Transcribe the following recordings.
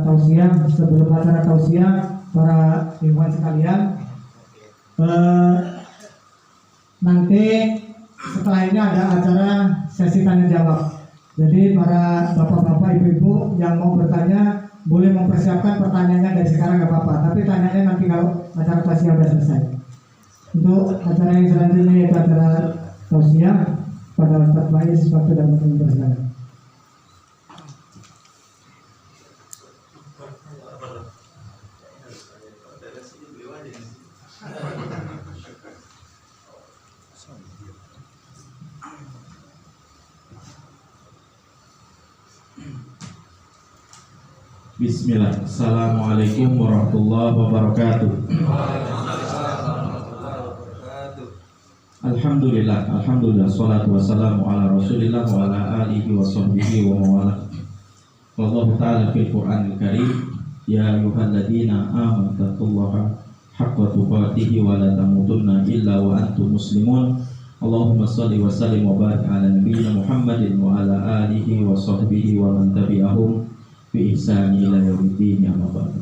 tausiah. Sebelum acara tausiah, para ikhwan sekalian, nanti setelah ini ada acara sesi tanya jawab. Jadi para bapak-bapak, ibu-ibu yang mau bertanya boleh mempersiapkan pertanyaannya dari sekarang, nggak apa-apa. Tapi tanyanya nanti kalau acara tausiah sudah selesai. Untuk acara yang selanjutnya yaitu acara tausiah pada Ustaz Faiz waktu dan bersilakan. Bismillah. Assalamualaikum warahmatullahi wabarakatuh. Alhamdulillah, salatu wassalamu ala rasulillah wa ala alihi wa sahbihi wa mawala. Allah ta'ala fil Qur'anil Karim, ya ayyuhalladzina amanu taqullaha haqqa tuqatih wa la tamutunna illa wa antum muslimun. Allahumma shalli wa sallim wa barik ala nabiyyina Muhammadin wa ala alihi wa sahbihi wa man tabi'ahum bi ihsan ila yaumiddin. Amma ba'd.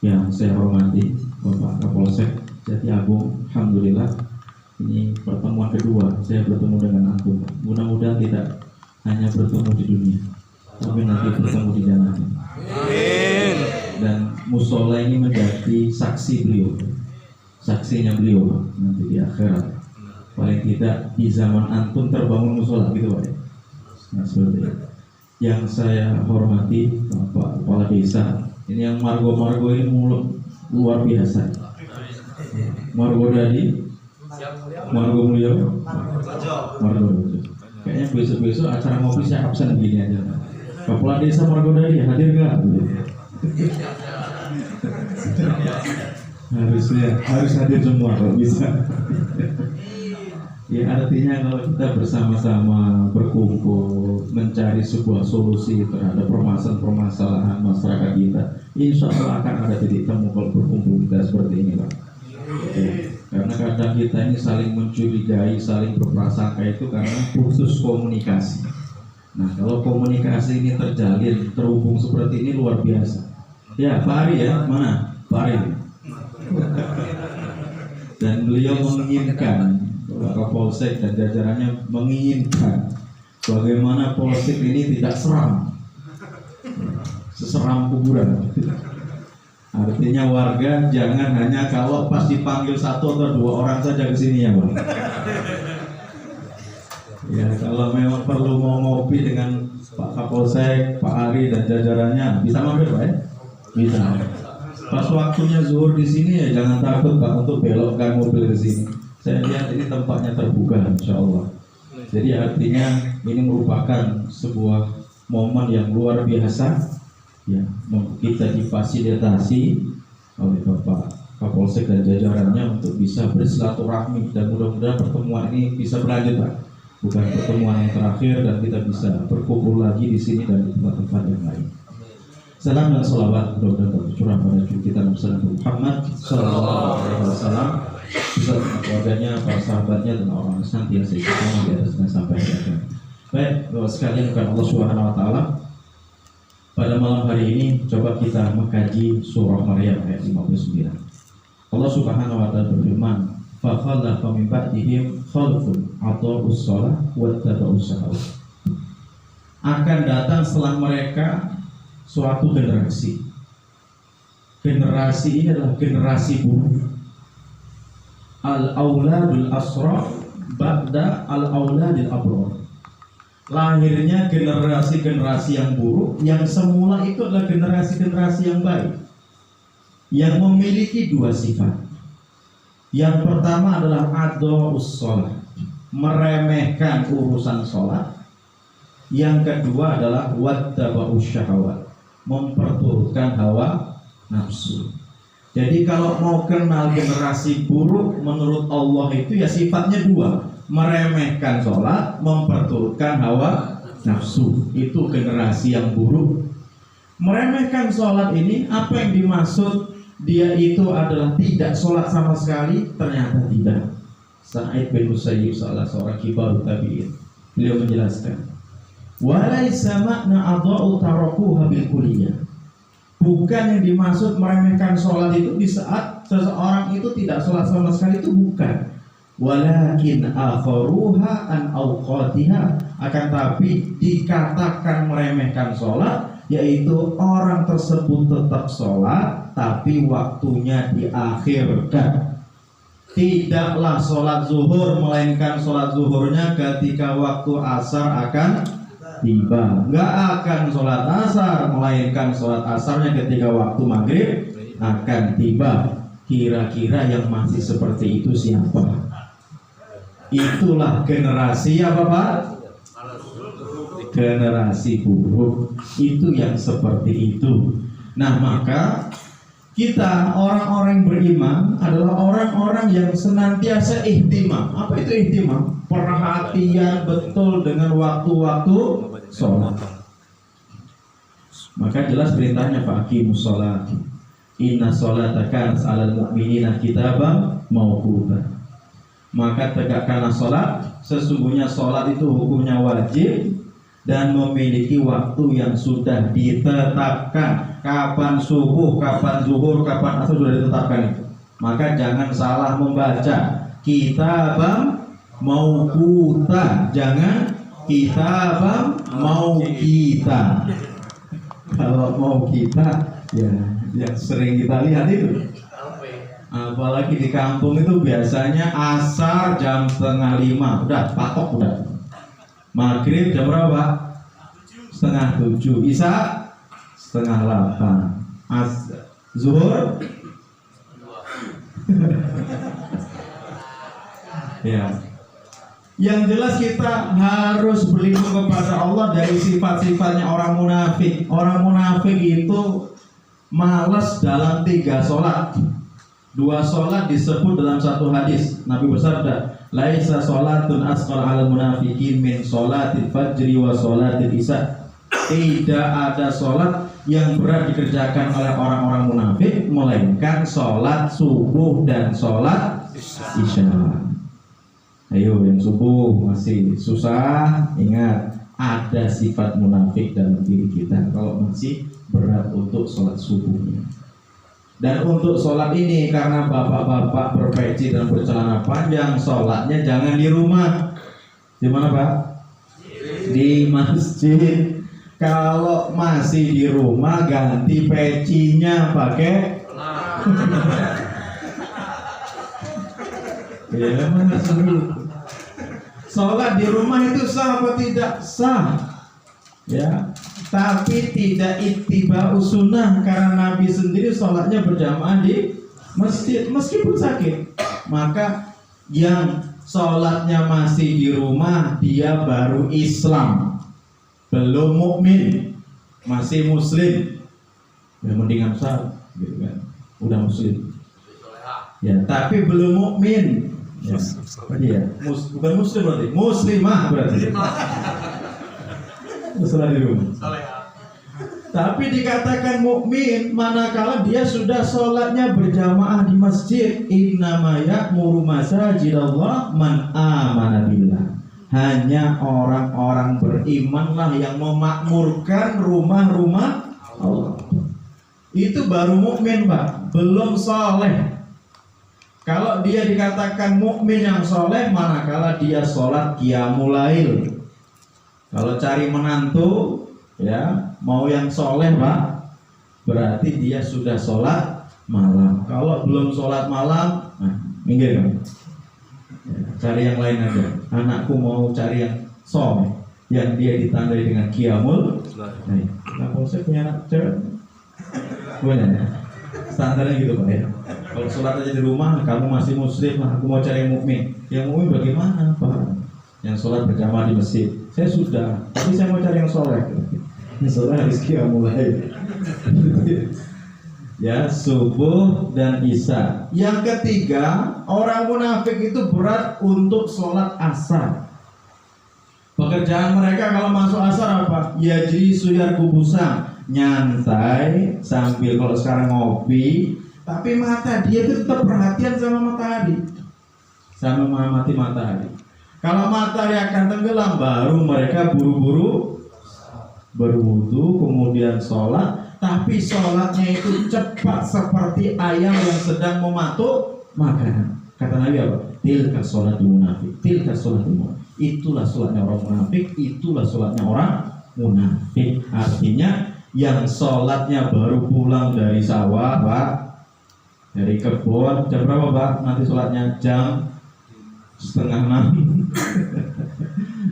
Yang saya hormati Bapak Kapolsek Jati Agung, alhamdulillah ini pertemuan kedua saya bertemu dengan antum. Mudah-mudahan tidak hanya bertemu di dunia, tapi nanti bertemu di jannah. Amin. Dan musola ini menjadi saksi beliau, saksinya beliau nanti di akhirat. Paling tidak di zaman antum terbangun musola, gitu Pak. Nah, seperti itu. Yang saya hormati Bapak Kepala Desa, ini yang margo-margo ini mulut luar biasa. Margo Dadi, Margo Mulyo, Margo. Kayaknya besok-besok acara ngopi saya absen begini aja. Kepala Desa Margo Dadi hadir nggak? Harus hadir semua kalau bisa. Ya, artinya kalau kita bersama-sama berkumpul mencari sebuah solusi terhadap permasalahan masyarakat kita, insya Allah akan ada titik temu kalau berkumpul kita seperti ini, Pak. Ya, karena kadang kita ini saling mencurigai, saling berprasangka itu karena putus komunikasi. Nah, kalau komunikasi ini terjalin, terhubung seperti ini luar biasa. Ya, Pak Ari ya, mana? Pak Ari. Dan beliau menginginkan, Kapolsek dan jajarannya menginginkan bagaimana Polsek ini tidak seseram kuburan. Artinya warga jangan hanya kalau pas dipanggil satu atau dua orang saja ke sini ya Pak. Ya, kalau memang perlu mau ngopi dengan Pak Kapolsek, Pak Ari dan jajarannya bisa mampir Pak ya? Bisa. Pas waktunya zuhur di sini ya jangan takut Pak untuk belokkan mobil ke sini. Saya lihat ini tempatnya terbuka, insya Allah. Jadi artinya ini merupakan sebuah momen yang luar biasa. Ya, kita difasilitasi oleh Bapak Kapolsek dan jajarannya untuk bisa bersilaturahmi dan mudah-mudahan pertemuan ini bisa berlanjut, Pak. Bukan pertemuan yang terakhir dan kita bisa berkumpul lagi di sini dan di tempat-tempat yang lain. Salam dan salawat mudah-mudahan tercurah pada kita Nabi Muhammad sallallahu alaihi wasallam, beserta keluarganya, para sahabatnya dan orang senantiasa istiqomah di atasnya sampai akhir. Baik, Bapak sekalian, bukan Allah Subhanahu wa taala. Pada malam hari ini coba kita mengkaji surah Maryam ayat 59. Allah Subhanahu wa taala berfirman, "Fa khalafa min ba'dihim khalfun ata'us shalah wattaba'us syahawat." Akan datang setelah mereka suatu generasi. Generasi ini adalah generasi buruk. Al-auladul asraf ba'da al-auladil abrar. Lahirnya generasi-generasi yang buruk, yang semula itu adalah generasi-generasi yang baik, yang memiliki dua sifat. Yang pertama adalah adha'us shalah, meremehkan urusan sholat. Yang kedua adalah wattaba'us syahawat, memperturutkan hawa nafsu. Jadi kalau mau kenal generasi buruk menurut Allah itu ya sifatnya dua, meremehkan sholat, memperturutkan hawa nafsu. Itu generasi yang buruk. Meremehkan sholat ini apa yang dimaksud? Dia itu adalah tidak sholat sama sekali? Ternyata tidak. Sa'id bin Musayyib, salah seorang kibarut tabi'in, beliau menjelaskan, walaisa makna adha'u tarakuha bil kulliyah. Bukan yang dimaksud meremehkan sholat itu di saat seseorang itu tidak sholat sama sekali, itu bukan. Walakin akharuha an awqatiha, akan tapi dikatakan meremehkan sholat, yaitu orang tersebut tetap sholat tapi waktunya diakhirkan. Tidaklah sholat zuhur, melainkan sholat zuhurnya ketika waktu asar akan tiba. Nggak akan sholat asar, melainkan sholat asarnya ketika waktu maghrib akan tiba. Kira-kira yang masih seperti itu siapa? Itulah generasi apa Pak? Generasi buruk. Itu yang seperti itu. Nah, maka kita orang-orang beriman adalah orang-orang yang senantiasa ihtimam. Apa itu ihtimam? Perhatian betul dengan waktu-waktu sholat. Maka jelas perintahnya faqimus sholat. Inna sholata kanat 'alal mu'minina kitaban mauquta. Maka tegakkanlah sholat. Sesungguhnya sholat itu hukumnya wajib dan memiliki waktu yang sudah ditetapkan. Kapan subuh, kapan zuhur, kapan asar sudah ditetapkan itu. Maka jangan salah membaca. Kitabam mauquta, jangan kitabam mau kita. Kalau mau kita, ya yang sering kita lihat itu. Apalagi di kampung itu biasanya asar jam 4:30, udah patok udah. Maghrib jam berapa? 6:30. Isya 7:30. Zuhur ya. Yang jelas kita harus berlindung kepada Allah dari sifat-sifatnya orang munafik. Orang munafik itu malas dalam 3 sholat. 2 sholat disebut dalam satu hadis. Nabi bersabda, laisa sholatun asqal 'alal munafiqin min sholatil fajri wa sholatil isya. Tidak ada sholat yang berat dikerjakan oleh orang-orang munafik melainkan sholat subuh dan sholat isya. Ayo, yang subuh masih susah, ingat ada sifat munafik dalam diri kita kalau masih berat untuk sholat subuhnya. Dan untuk sholat ini, karena bapak-bapak berpeci dan bercelana panjang, sholatnya jangan di rumah. Di mana Pak? Di masjid. Kalau masih di rumah, ganti pecinya pakai ya, mana sholat di rumah itu sah apa tidak? Sah, ya. Tapi tidak ittiba'u sunnah, karena Nabi sendiri sholatnya berjamaah di masjid meskipun sakit. Maka yang sholatnya masih di rumah, dia baru Islam, belum mukmin, masih muslim. Ya mendingan sah, gitu kan? Udah muslim, ya, tapi belum mukmin. Ya, iya, bukan muslim berarti, muslimah berarti. Sholat di rumah. Tapi dikatakan mukmin manakala dia sudah sholatnya berjamaah di masjid. Innama ya'muru masajidallah man amana billah. Hanya orang-orang berimanlah yang memakmurkan rumah-rumah Allah. Itu baru mukmin Pak, belum soleh. Kalau dia dikatakan mukmin yang soleh manakala dia sholat qiyamul lail. Kalau cari menantu, ya mau yang soleh Pak, berarti dia sudah sholat malam. Kalau belum sholat malam, nah, minggir kan? Ya, cari yang lain aja. Anakku mau cari yang soleh, yang dia ditandai dengan qiyamul. Nah, kalau saya punya anak cewek, punya ya. Standarnya gitu Pak ya. Kalau sholat aja di rumah, kamu masih muslim lah. Aku mau cari yang mukmin. Yang mukmin bagaimana Pak? Yang sholat berjamaah di masjid. Saya sudah, tapi saya mau cari yang soleh. Yang soleh harus qiyamul lail. Ya, subuh dan isya. Yang ketiga, orang munafik itu berat untuk sholat asar. Pekerjaan mereka kalau masuk asar apa? Ya jadi suyar kubusan, nyantai sambil kalau sekarang ngopi. Tapi mata dia itu tetap perhatian sama matahari, sama mengamati matahari. Kalau matahari akan tenggelam, baru mereka buru-buru berwudu, kemudian sholat. tapi sholatnya itu cepat seperti ayam yang sedang mematuk makanan. Kata Nabi apa? Tilka sholatul munafik, tilka sholatul munafik. Itulah sholatnya orang munafik, itulah sholatnya orang munafik. Artinya yang sholatnya baru pulang dari sawah, Pak, dari kebun, jam berapa Pak? Nanti sholatnya jam 5:30.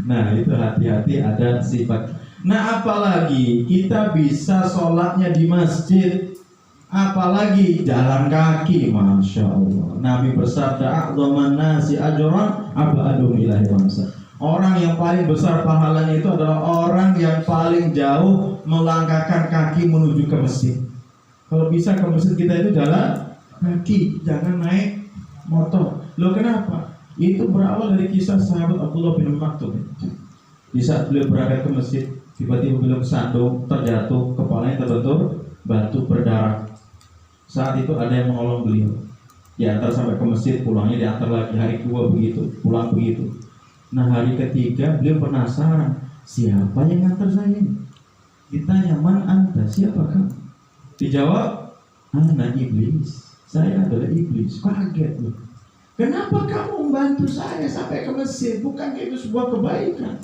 Nah itu hati-hati, ada sifat. Nah apalagi kita bisa sholatnya di masjid, apalagi jalan kaki, Masya Allah. Nabi bersabda, a'dhaman nasi ajran ab'adum ilahi bangsa. Orang yang paling besar pahalanya itu adalah orang yang paling jauh melangkahkan kaki menuju ke masjid. Kalau bisa ke masjid kita itu jalan kaki, jangan naik motor. Loh kenapa? Itu berawal dari kisah sahabat Abdullah bin Maktum. Di saat beliau berangkat ke masjid, tiba-tiba beliau kesandung, terjatuh, kepalanya terbentur batu berdarah. Saat itu ada yang menolong beliau, diantar sampai ke masjid, pulangnya diantar lagi, hari kedua begitu, pulang begitu. Nah hari ketiga beliau penasaran, siapa yang ngantar saya ini? Ditanya, man anta, siapa kamu? Dijawab, ana iblis, saya adalah iblis. Kaget loh, kenapa kamu membantu saya sampai ke masjid? Bukan itu sebuah kebaikan?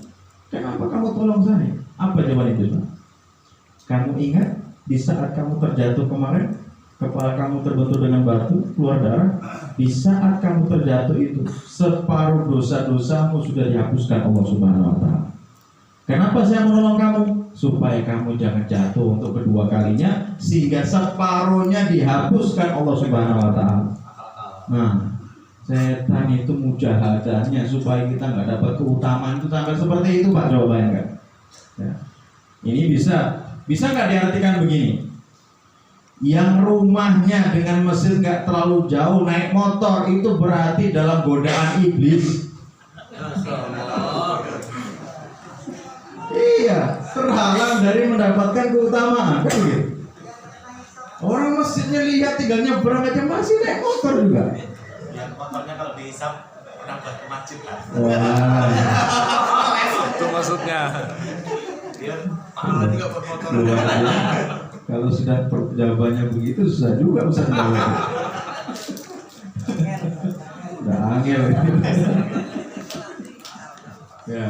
Kenapa kamu tolong saya? Apa jawaban itu? Kamu ingat di saat kamu terjatuh kemarin, kepala kamu terbentur dengan batu, keluar darah. Di saat kamu terjatuh itu, separuh dosa-dosamu sudah dihapuskan Allah Subhanahu wa Ta'ala. Kenapa saya menolong kamu? Supaya kamu jangan jatuh untuk kedua kalinya, sehingga separuhnya dihapuskan Allah Subhanahu wa Ta'ala. Nah, setan itu mujahadahnya supaya kita nggak dapat keutamaan itu sampai seperti itu, Pak, jawabannya kan? Ya. Ini bisa nggak diartikan begini? Yang rumahnya dengan masjid nggak terlalu jauh, naik motor itu berarti dalam godaan iblis. Iya, terhalang dari mendapatkan keutamaan, kan gitu. Orang masjidnya lihat tinggal nyebrang aja masih naik motor juga. Yang motornya kalau dihisap nambah ke masjid kan. Wah. Itu maksudnya. Dia pahala juga buat motor. Kalau sudah jawabannya begitu susah juga bisa menjawab. Udah angel. Ya.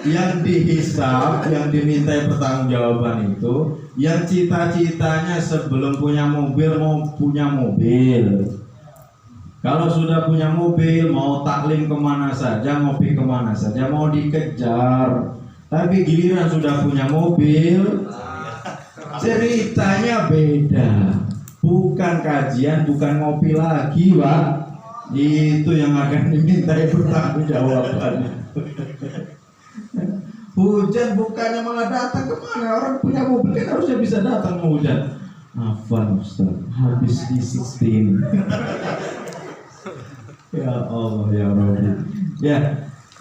Yang dihisab, yang dimintai pertanggungjawaban itu, yang cita-citanya sebelum punya mobil mau punya mobil. Kalau sudah punya mobil, mau taklim kemana saja, ngopi kemana saja, mau dikejar. Tapi giliran sudah punya mobil, ceritanya beda. Bukan kajian, bukan ngopi lagi, Pak. Itu yang akan dimintai pertanggungjawabannya. Hujan bukannya malah datang kemana? Orang punya mobil kan harusnya bisa datang mau hujan. Afwan Ustaz, habis di 16. Ya Allah ya Rabbi. Ya,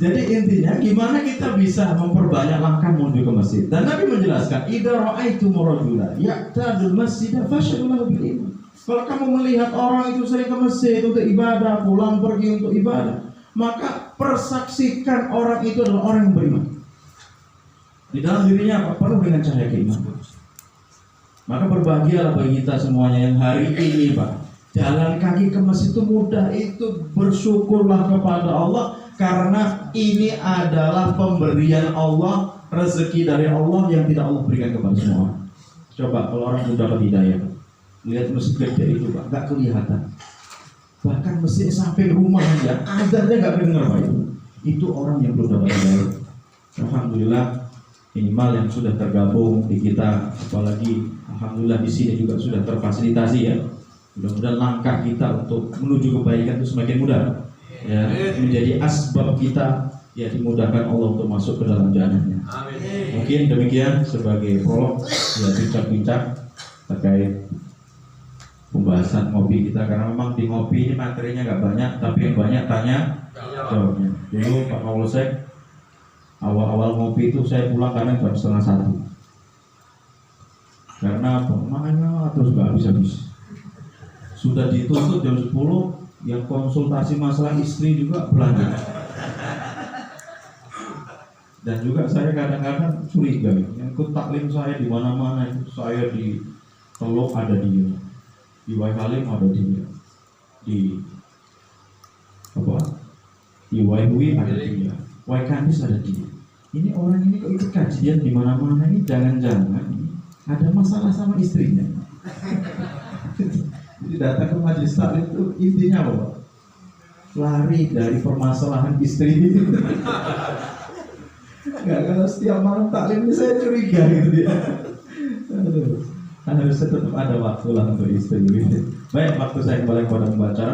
jadi intinya gimana kita bisa memperbanyak langkah menuju ke masjid. Dan Nabi menjelaskan, idza ra'aitum rajulan ya'tadul masjid fashhadu bil iman. Kalau kamu melihat orang itu sering ke masjid untuk ibadah, pulang pergi untuk ibadah, maka persaksikan orang itu adalah orang yang beriman. Di dalam dirinya apa? Penuh dengan cahaya keimanan. Maka berbahagialah bagi kita semuanya yang hari ini, Pak, jalan kaki ke masjid itu mudah, itu bersyukurlah kepada Allah karena ini adalah pemberian Allah, rezeki dari Allah yang tidak Allah berikan kepada semua orang. Coba kalau orang sudah dapat hidayah, lihat masjid gede itu, Pak, nggak kelihatan. Bahkan masjid sampai rumah aja, azannya nggak kedengar, Pak. Itu orang yang belum dapat hidayah. Alhamdulillah, minimal yang sudah tergabung di kita, apalagi alhamdulillah di sini juga sudah terfasilitasi ya. Mudah-mudahan langkah kita untuk menuju kebaikan itu semakin mudah, ya, menjadi asbab kita ya dimudahkan Allah untuk masuk ke dalam jannahnya. Mungkin demikian sebagai prolog ya, bincang-bincang terkait pembahasan ngopi kita, karena memang di ngopi ini materinya nggak banyak, tapi yang banyak tanya jawabnya. Dulu Pak Maulusek awal-awal ngopi itu saya pulang kadang jam 12:30 karena pemainnya terus nggak habis-habis. Sudah ditutup jam 10, yang konsultasi masalah istri juga belanja. Dan juga saya kadang-kadang curiga, yang ikut taklim saya di mana-mana itu saya di Teluk ada dia, di Waihalim ada dia, di apa? Di Waihui ada dia, Waikandis ada dia. Ini orang ini kok ikut kajian di mana-mana, ini jangan-jangan ada masalah sama istrinya. Jadi datang ke majelis taklim itu intinya apa? Lari dari permasalahan istri itu. Enggak, kalau setiap malam taklim ini saya curiga gitu dia. Aduh, harusnya tetap ada waktu lah untuk istri. Baik, waktu saya kembali kepada pembaca.